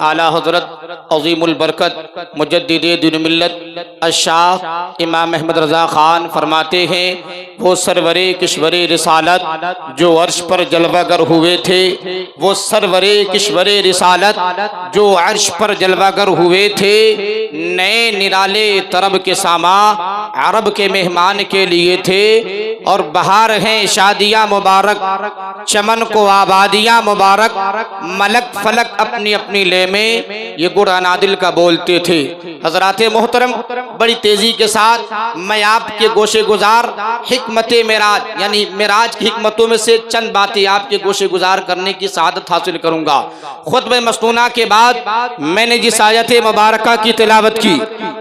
आला हज़रत अज़ीमुल बरकत मुजद्दिद दीन मिल्लत अशाह इमाम अहमद रज़ा ख़ान फरमाते हैं, वो सरवरे किश्वरे रिसालत जो अर्श पर जलवागर हुए थे, वो सरवरे किश्वरे रिसालत जो अर्श पर जलवागर हुए थे, नए निराले तरब के सामा अरब के मेहमान के लिए थे। और बहार हैं शादियाँ मुबारक, चमन को आबादियाँ मुबारक, मलक फलक अपनी अपनी ले में, ये कुरान आदिल का बोलते थे। हजराते मोहतरम, बड़ी तेजी के साथ मैं आपके गोशे गुजार हिकमत मेराज यानी मेराज की हिकमतों में से चंद बातें आपके गोशे गुजार करने की सआदत हासिल करूंगा। खुतबे मस्तूना के बाद मैंने जिस आयत मुबारका की तिलावत की,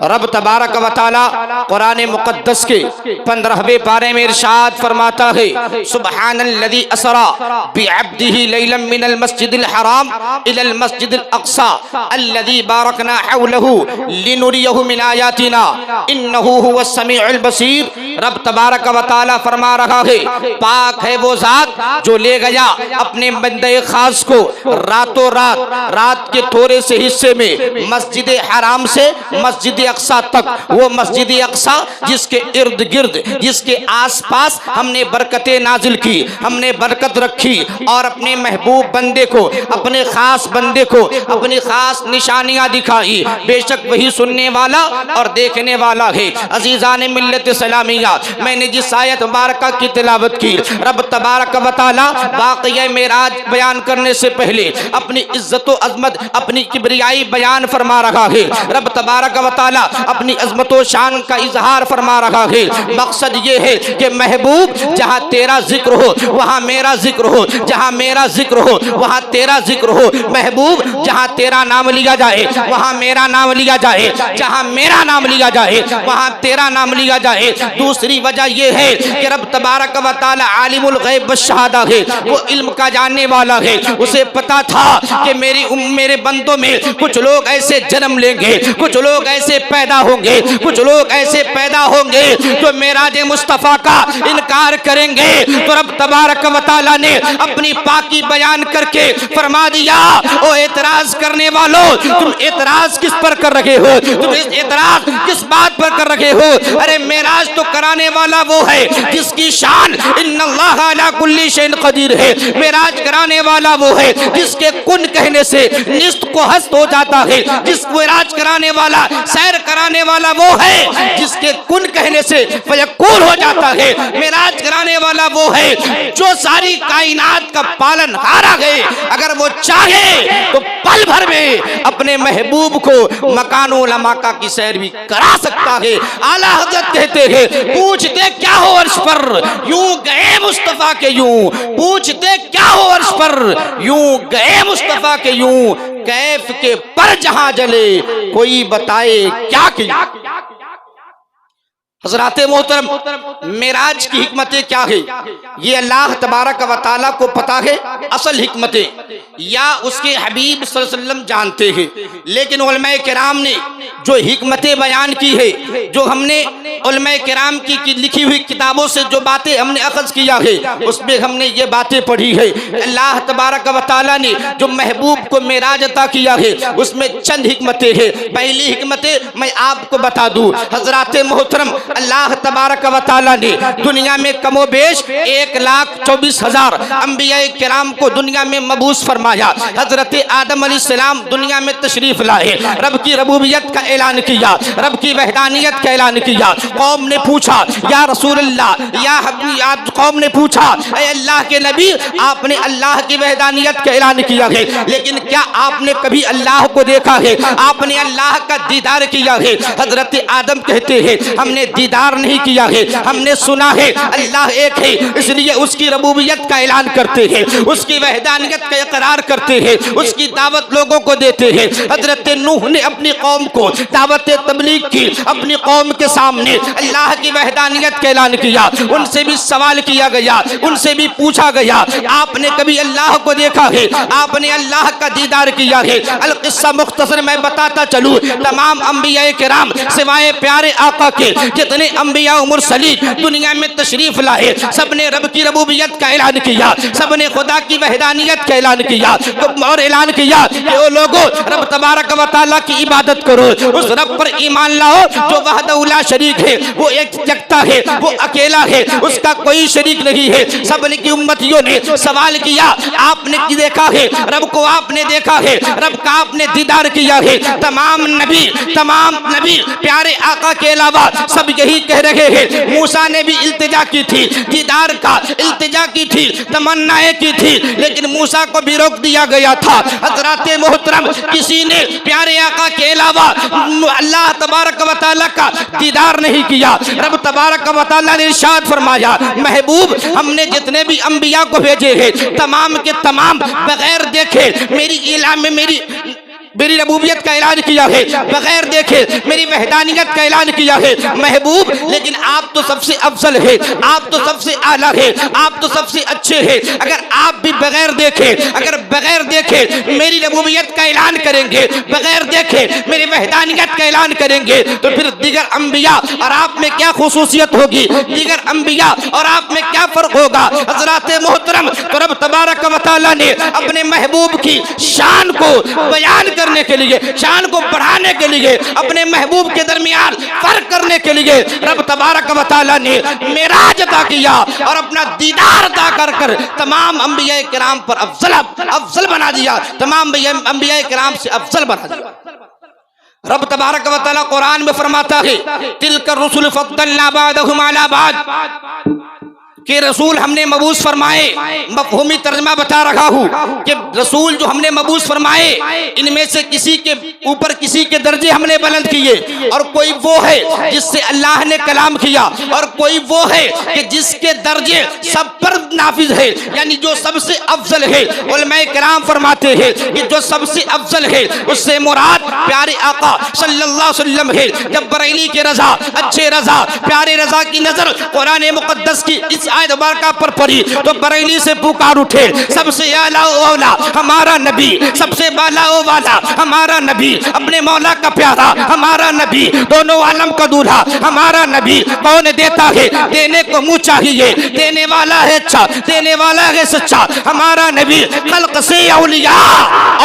रब तबारक व तआला कुरान मुक़द्दस के 15वें पारे में इरशाद फरमाता है, सुब्हानल्लज़ी असरा बिअब्दिही लैलन मिनल मस्जिदिल हराम इलल मस्जिदिल अक़सा अल्लज़ी बारकना हौलहू लिनुरियहु मिन आयातिना इन्नहु हुवस समीउल बसीर। रब तबारक व तआला फरमा रहा है, पाक है वो ज़ात जो ले गया अपने बंदे खास को रातों रात के थोड़े से हिस्से में मस्जिद हराम से मस्जिद अक़सा तक, वो मस्जिद अक़सा जिसके इर्द गिर्द जिसके आसपास हमने बरकतें नाजिल की, हमने बरकत रखी और अपने महबूब बंदे को, अपने खास बंदे को अपनी खास निशानियां दिखाई। बेशक वही सुनने वाला और देखने वाला है। अजीज़ान मिल्लत सलामिया, मैंने जिस आयत मुबारका की तिलावत की, रब तबारक व तआला वाक़या मेराज बयान करने से पहले अपनी इज्जत व अज़मत, अपनी किबरियाई बयान फरमा रहा है। रब तबारक व तआला अपनी अज़मत व शान का इजहार फरमा रहा है। मकसद ये है कि महबूब जहाँ तेरा जिक्र हो वहाँ मेरा जिक्र हो, जहाँ मेरा जिक्र हो वहाँ तेरा जिक्र हो। महबूब जहाँ तेरा नाम लिया जाए वहाँ मेरा नाम लिया जाए, जहाँ मेरा नाम लिया जाए वहाँ तेरा नाम लिया जाए। दूसरी वजह यह है कि रब तबारक व तआला आलिमुल गैब व शहादा है, वो इल्म का जानने वाला है। उसे पता था कि मेरे बंदों में कुछ लोग ऐसे जन्म लेंगे, कुछ लोग ऐसे पैदा होंगे, कुछ लोग ऐसे पैदा होंगे जो मेराज मुस्तफ़ा का इनकार करेंगे। तो रब तबारक व तआला ने अपनी पाकी बयान करके फरमा दिया, ओ एतराज करने वालों, तुम एतराज किस पर कर रहे हो? तुम एतराज किस बात पर कर रहे हो? अरे मेराज तो कराने वाला वो है जिसकी शान इन्नल्लाह अला कुल्ली शैइन कदीर है। मेराज कराने वाला वो है जिसके कुन कहने से निस्त को हस्त हो जाता है। जिस मेराज कराने वाला, सैर कराने वाला वो है जिसके कुन कहने से फयकून हो जाता है। मेराज कराने वाला वो है जो सारी कायनात का पालनहार है। अगर वो चाहे तो पल भर में अपने महबूब को मकान उलमा का की सैर भी करा सकता है। आला हज़रत कहते हैं, पूछते क्या हो अर्श पर यूं गए मुस्तफ़ा के यूं, पूछते क्या हो अर्श पर यूं गए मुस्तफ़ा के यूं, कैफ के पर जहां जले कोई बताए क्या किया। हज़राते मोहतरम, मेराज की हिकमतें क्या है ये अल्लाह तबारक व तआला को पता है। असल हिकमतें या उसके हबीब सल्लल्लाहु अलैहि वसल्लम जानते हैं, लेकिन उलमाए किराम ने जो हिकमतें बयान की है, जो हमने उलमाए किराम की लिखी हुई किताबों से जो बातें हमने अख़ज़ किया है, उसमें हमने ये बातें पढ़ी है। अल्लाह तबारक व तआला ने जो महबूब को मेराज अता किया है उसमें चंद हिकमतें हैं। पहली हिकमतें मैं आपको बता दूँ। हज़राते मोहतरम, अल्लाह तबारक व तआला ने दुनिया में कमो बेश 1,24,000 अंबिया किराम को दुनिया में मबूस फरमाया। हजरत आदम अलैहिस्सलाम दुनिया में तशरीफ लाए, रब की रबूबियत का ऐलान किया, रब की वहदानियत का ऐलान किया। कौम ने पूछा, या रसूल अल्लाह, या हबीब, कौम ने पूछा, ऐ अल्लाह के नबी, आपने अल्लाह की वहदानियत का ऐलान किया है, लेकिन क्या आपने कभी अल्लाह को देखा है? आपने अल्लाह का दीदार किया है? हजरत आदम कहते हैं, हमने दीदार नहीं किया है, हमने सुना है अल्लाह एक है, इसलिए उसकी रबूबियत का ऐलान करते हैं, उसकी वहदानियत का इकरार करते हैं, उसकी दावत लोगों को देते हैं। हजरत नूह ने अपनी कौम को दावत तबलीग की, अपनी कौम के सामने अल्लाह की वहदानियत का ऐलान किया। उनसे भी सवाल किया गया, उनसे भी पूछा गया, आपने कभी अल्लाह को देखा है? आपने अल्लाह का दीदार किया है? अल किस्सा मुख्तसर मैं बताता चलूं, तमाम अंबिया किराम सिवाय प्यारे आका के जितने अंबिया और मुरसलीन दुनिया में तशरीफ लाए, सबने रब की रबूबियत का ऐलान किया, सबने खुदा की वहदानियत का ऐलान किया और ऐलान किया कि ओ लोगों, रब तबारक व तआला की इबादत करो, उस रब पर ईमान लाओ जो वहदहु ला शरीक है, वो एक जगता है, वो अकेला है, उसका कोई शरीक नहीं है। सबने की उम्मतियों ने सवाल किया, आपने की देखा है रब को, आपने देखा है रब का, आपने दीदार किया है? तमाम नबी प्यारे आका के अलावा सब यही कह रहे हैं। मूसा ने भी इल्तिजा की थी, दीदार का इल्तिजा की थी, तमन्नाएं की थी, लेकिन मूसा को भी रोक दिया गया था। हज़रात मोहतरम, किसी ने प्यारे आका के अलावा अल्लाह तबारक व तआला का दीदार नहीं किया। रब तबारक व तआला ने इरशाद फरमाया, महबूब हमने जितने भी अंबिया को भेजे हैं तमाम के तमाम बगैर देखे मेरी इलाम में मेरी रबूबियत का ऐलान किया है, बगैर देखे मेरी वहदानियत का ऐलान किया है। महबूब, लेकिन आप तो सबसे अफजल है, आप तो सबसे आला है, आप तो सबसे अच्छे हैं। अगर आप भी बगैर देखे मेरी रबूबियत का ऐलान करेंगे, बगैर देखे मेरी वहदानियत का ऐलान करेंगे, तो फिर दीगर अंबिया और आप में क्या खुसूसियत होगी, दीगर अंबिया और आप में क्या फर्क होगा? हज़रात मोहतरम, तो रब तबारक व तआला ने अपने महबूब की शान को बयान करने के लिए, शान को बढ़ाने के लिए, अपने महबूब के दरमियान फर्क करने के लिए रब तबारक व तआला ने मेराज अता किया और अपना दीदार अता कर तमाम अंबिया किराम पर अफजल बना दिया, तमाम अंबिया किराम से अफजल बना दिया। रब तबारक व तआला कुरान में फरमाता है, तिलका रुसुल फद्दलना बादहुम अला बाद, कि रसूल हमने मबूस फरमाए। मफ़हूमी तर्जमा बता रहा हूँ कि रसूल जो हमने मबूस फरमाए, इनमें से किसी के ऊपर किसी के दर्जे हमने बुलंद किए, और कोई वो है जिससे अल्लाह ने कलाम किया, और कोई वो है कि जिसके दर्जे सब पर नाफिज है, यानी जो सबसे अफजल है। उलमाए किराम फरमाते हैं कि जो सबसे अफजल है उससे मुराद प्यारे आका सल्लल्लाहु अलैहि वसल्लम है। जब बरेली के रजा, अच्छे रजा, प्यारे रजा की नजर कुरान मुक़द्दस की इस आयत मुबारका पर पड़ी तो बरेली से पुकार उठे, सबसे आला औला हमारा नबी, सबसे बाला ओ वाला हमारा नबी, अपने मौला का प्यारा हमारा नबी, दोनों आलम का दूल्हा हमारा नबी। कौन देता है? देने को मुँह चाहिए, देने वाला है अच्छा, देने वाला है सच्चा, हमारा नबी। खल्क से औलिया,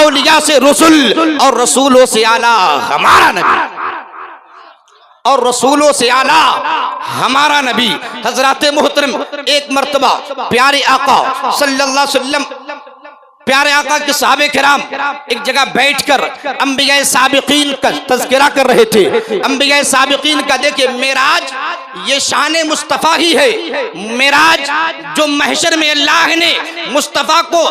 औलिया से रसूल, और रसूलों से आला हमारा नबी, और रसूलों से आला हमारा नबी। हजरात मोहतरम, एक मर्तबा प्यारे आका सल्लल्लाहु अलैहि वसल्लम, प्यारे आका के सहाबे किराम एक जगह बैठकर अंबिया साबिकीन का तज़किरा कर रहे थे। अंबिया साबिकीन का देखिए, मेराज ये शान मुस्तफ़ा ही है। मेराज जो महशर में अल्लाह ने मुस्तफ़ा को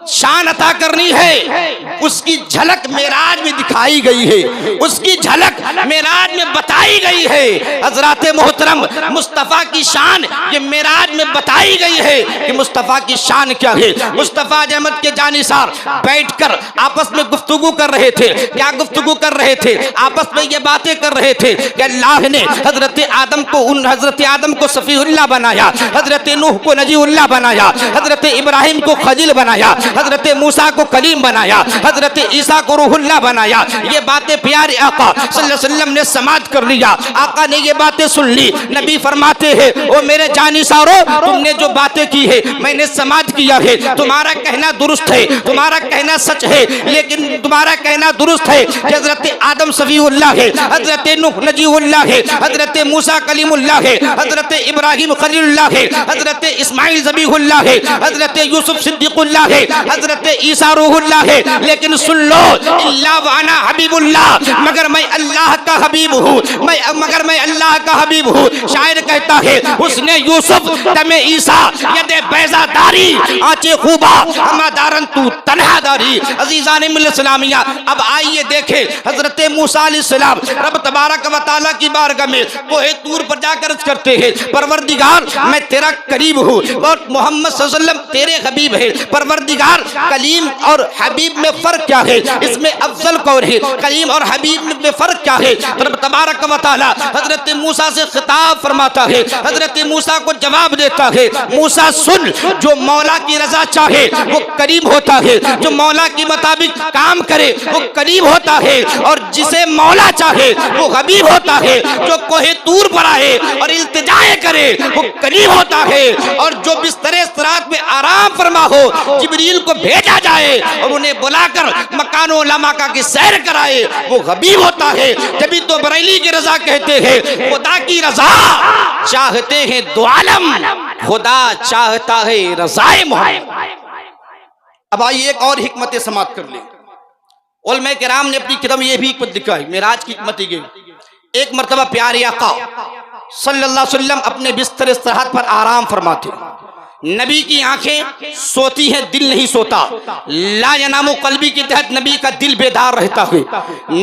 शान अता करनी है, उसकी झलक मेराज में दिखाई गई है, उसकी झलक मेराज में बताई गई है। हज़रात मोहतरम, मुस्तफ़ा की शान ये मेराज में बताई गई है कि मुस्तफ़ा की शान क्या है। मुस्तफ़ा अहमद के जानिसार बैठकर आपस में गुफ्तगू कर रहे थे। क्या गुफ्तगू कर रहे थे? आपस में ये बातें कर रहे थे कि अल्लाह ने हजरत आदम को सफीउल्लाह बनाया, हजरत नूह को नजीउल्लाह बनाया, हजरत इब्राहिम को खलील बनाया, हजरत मूसा को कलीम बनाया, हजरत ईसा को रूहुल्लाह बनाया। ये बातें प्यारे आका सल्लल्लाहु अलैहि वसल्लम ने समाअत कर लिया। आका ने ये बातें सुन ली। नबी फरमाते हैं, ओ मेरे जानिसारो, तुमने जो बातें की है मैंने समाअत किया है। तुम्हारा कहना दुरुस्त है, तुम्हारा कहना सच है, लेकिन तुम्हारा कहना दुरुस्त है कि हजरत आदम सफीउल्लाह है, हजरत नूह नजीउल्लाह है, हजरत मूसा कलीमुल्लाह है, हजरत इब्राहिम खलीलुल्लाह है, हजरत इस्माइल ज़बीहुल्लाह है, हजरत यूसुफ सिद्दीकुल्लाह है, हजरत ईसा रूहुल्लाह है। लेकिन सुन लो, इल्ला वाना हबीबुल्लाह, मगर मैं अल्लाह का हबीब हूँ, मगर मैं अल्लाह का हबीब हूँ। शायर कहता है, उसने यूसुफ तमे ईसा यदे बैजादारी आंचे खूबा हमादारन तू तन्हादारी। अजीज़ान इस्लामिया, अब आइए देखें हजरत मूसा अलैहिस्सलाम रब तबारक व तआला की बारगाह में कोहे तूर पर जाकर अर्ज करते हैं, परवरदिगार मैं तेरा करीब हूँ और मोहम्मद सल्लल्लाहु अलैहि वसल्लम तेरे हबीब है। परवरदिगार, कलीम और हबीब में फर्क क्या है? इसमें अफजल कौन है? कलीम और हबीब में फर्क क्या है? रब तबारक व तआला हजरत मूसा से खिताब फरमाता है, हजरत मूसा को जवाब देता है, मूसा सुन, जो मौला की रजा चाहे वो करीब होता है, जो मौला के मुताबिक काम करे वो करीब होता है, और जिसे मौला चाहे वो हबीब होता है। जो कोहे तूर पर आए और इल्तिजाए करे वो करीब होता है। और जो बिस्तरे सिरात में आराम फरमा हो जिब्रील को भेजा जाए और उन्हें बुलाकर मकानो लमाका की सैर कराए वो हबीब होता है। जब तो बरेली की रजा कहते हैं खुदा की रजा चाहते हैं दो आलम, खुदा चाहता है रज़ाए मोहम्मद। अब आइए एक और हिकमत समात कर ले। उलमा किराम ने अपनी किताब ये भी हिकमत लिखा है, मेराज की हिकमत ही एक मरतबा प्यारे आका सल्लल्लाहु अलैहि वसल्लम अपने बिस्तर इस्तराहत पर आराम फरमाते। नबी की आंखें सोती हैं, दिल नहीं सोता। ला यनामु कल्बी के तहत नबी का दिल बेदार रहता है।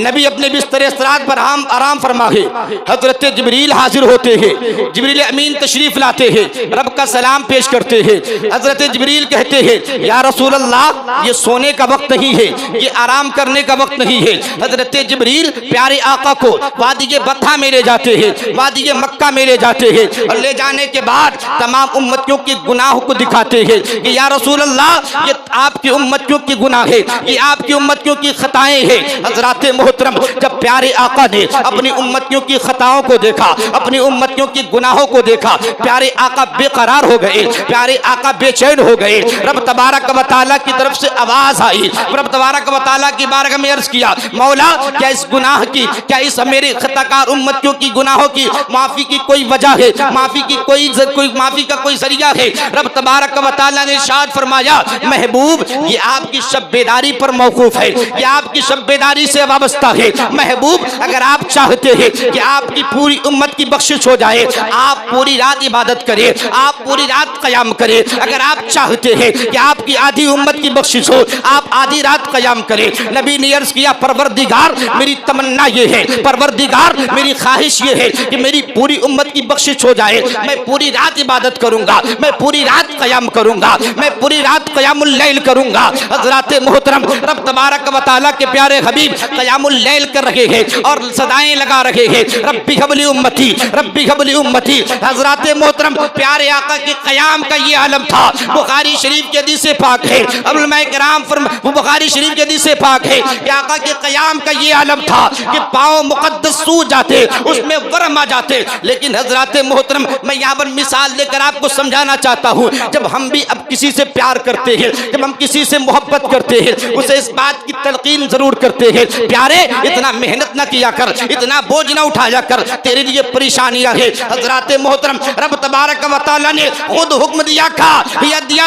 नबी अपने बिस्तर इस्तराहत पर आराम फरमा है। हजरत जिब्रील हाजिर होते हैं, जिब्रील अमीन तशरीफ लाते हैं, रब का सलाम पेश करते हैं। हजरत जिब्रील कहते हैं या रसूल अल्लाह ये सोने का वक्त नहीं है, ये आराम करने का वक्त नहीं है। हजरत जिब्रील प्यारे आका को वादी के बत्था में ले जाते हैं, वादी के मक्का में ले जाते हैं और ले जाने के बाद तमाम उम्मतियों के गुनाह को दिखाते हैं कि या रसूल अल्लाह ये आपकी उम्मतियों की गुनाह है, ये आपकी उम्मतियों की खताएं हैं। हजरात मोहतरम जब प्यारे आका ने अपनी उम्मतियों की खताओं को देखा, अपनी उम्मतियों की गुनाहों को देखा, प्यारे आका बेकरार हो गए, प्यारे आका बेचैन हो गए। रब तबारक व तआला की तरफ से आवाज आई, रब तबारक व तआला की बारगाह में अर्ज किया मौला क्या इस गुनाह की, क्या इस मेरे खताकार उम्मतियों की गुनाहों की माफी की कोई वजह है, माफी की कोई माफी का कोई जरिया है। रब तबारक व तआला ने इरशाद फरमाया महबूब ये आपकी शब्बेदारी पर मौकूफ है, ये आपकी शब्बेदारी से वाबस्ता है। महबूब अगर आप चाहते हैं कि आपकी पूरी उम्मत की बख्शिश हो जाए आप पूरी रात इबादत करें, आप पूरी रात क़याम करें। अगर आप चाहते हैं कि आपकी आधी उम्मत की बख्शिश हो आप आधी रात क़याम करें। नबी ने अर्ज़ किया परवरदिगार मेरी तमन्ना ये है, परवरदिगार मेरी ख्वाहिश ये है कि मेरी पूरी उम्मत की बख्शिश हो जाए। मैं पूरी रात इबादत करूंगा, मैं पूरी रात क़याम करूंगा, मैं पूरी रात क़यामुल लैल करूंगा। हज़रात मोहतरम रब तबारक व तआला के प्यारे हबीब क़यामुल लैल कर रहे हैं और सदाएं लगा रहे हैं रब्बी हबली उम्मती, रब्बी हबली उम्मती। हज़रात मोहतरम प्यारे आका के क़याम का ये आलम था। बुखारी शरीफ के हदीस पाक है, उलमाए किराम वो बुखारी शरीफ के हदीस पाक है कि आका के क़याम का ये आलम था कि पाँव मुक़द्दस सूज जाते, उसमें वरम आ जाते। लेकिन हज़रात मोहतरम मैं यहाँ पर मिसाल देकर आपको समझाना चाहता हूँ जब हम भी अब किसी से प्यार करते हैं, जब हम किसी से मोहब्बत करते हैं उसे इस बात की तलकीन जरूर करते हैं प्यारे इतना मेहनत न किया कर, इतना बोझ न उठाया कर, तेरे लिए परेशानियां है। हज़रात मोहतरम रब तबारक व तआला ने खुद हुक्म दिया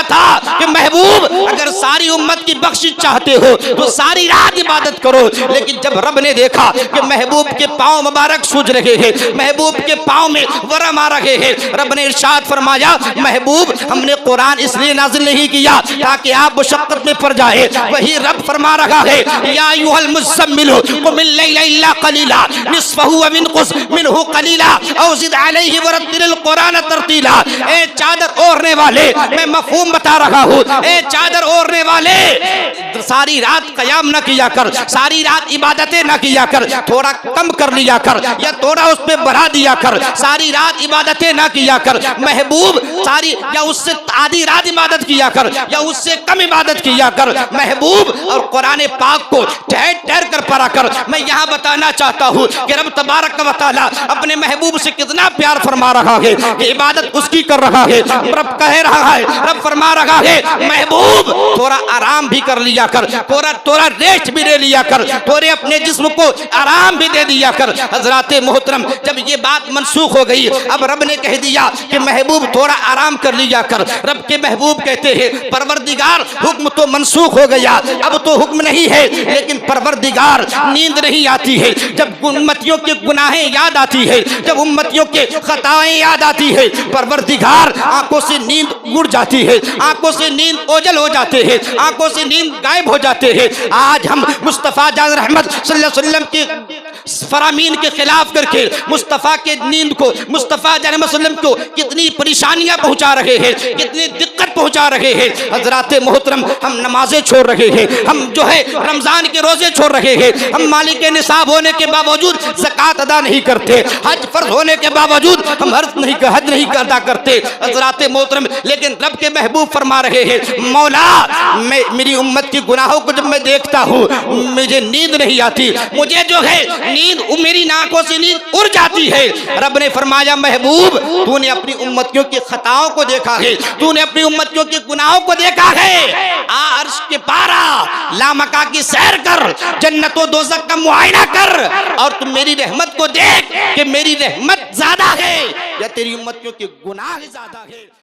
था कि महबूब अगर सारी उम्मत की बख्शिश चाहते हो तो सारी रात इबादत करो। लेकिन जब रब ने देखा कि महबूब के पाँव मुबारक सूज रहे हैं, महबूब के पाँव में वरम आ रहे हैं, रब ने इरशाद फरमाया महबूब हमने कुरान इसलिए नाज़िल नहीं किया ताकि आप मुशक्क़त में पड़ जाए। वही रब फरमा रहा है या अय्युहल मुज़्ज़म्मिल कुमिल लैला इल्ला क़लीला निस्फ़हु व मिनक़ुस मिनहु क़लीला औ ज़िद अलैहि वरत्तिलिल क़ुरान तरतीला। ए चादर ओढ़ने वाले मैं मफ़हूम बता रहा हूँ, ए चादर ओढ़ने वाले सारी रात क़याम न किया कर, सारी रात इबादतें न किया कर, थोड़ा कम कर लिया कर या थोड़ा उस पर बढ़ा दिया कर, सारी रात इबादतें न किया कर। महबूब सारी या उससे आधी रात इबादत किया कर या उससे कम इबादत किया कर। महबूब और कुरान पाक को ठहर ठहर कर पढ़ा कर। मैं यहाँ बताना चाहता हूँ कि रब तबारक व तआला अपने महबूब से कितना प्यार फरमा रहा है कि इबादत उसकी कर रहा है। रब कह रहा है, रब फरमा रहा है महबूब थोड़ा आराम भी कर लिया कर, थोड़ा रेस्ट भी ले लिया कर, थोड़े अपने जिस्म को आराम भी दे दिया कर। हज़रात मोहतरम जब ये बात मनसूख हो गई अब रब ने कह दिया कि महबूब थोड़ा आराम कर लिया कर। रब के महबूब कहते हैं परवरदिगार हुक्म तो मनसूख हो गया, अब तो हुक्म नहीं है, लेकिन परवरदिगार नींद नहीं आती है जब उम्मतियों के गुनाहें याद आती है, जब उम्मतियों के खताएं याद आती है। परवरदिगार आंखों से नींद उड़ जाती है, आंखों से नींद ओझल हो जाते हैं, आंखों से नींद गायब हो जाते हैं। आज हम मुस्तफ़ा जान रहमत सल्लल्लाहु अलैहि वसल्लम के फरामीन के खिलाफ करके मुस्तफ़ा के नींद को, मुस्तफ़ा जान रहमत सल्लल्लाहु अलैहि वसल्लम को कितनी परेशानियां पहुंचा रहे हैं, कितनी दिक्कत पहुंचा रहे हैं। हज़रात मोहतरम हम नमाजें छोड़ रहे हैं, हम जो है रमजान के रोजे छोड़ रहे हैं, हम मालिक निसाब होने के बावजूद ज़कात अदा नहीं करते, हज फर्ज होने के बावजूद हम हज नहीं अदा करते। हज़रात मोहतरम लेकिन रब के महबूब फरमा रहे हैं मौला मेरी उम्मत की गुनाहों को जब मैं देखता हूँ मुझे नींद नहीं आती, मुझे जो है नींद मेरी नाकों से नींद उड़ जाती है। रब ने फरमाया महबूब तूने अपनी उम्मतियों की खताओं को देखा है, तूने अपनी उम्मतियों के गुनाहों को देखा है। अर्श के पारा लामका की सैर कर, जन्नतो दोज़ख का मुआयना कर और तुम मेरी रहमत को देख कि मेरी रहमत ज्यादा है या तेरी उम्मतियों के गुनाह ज्यादा है।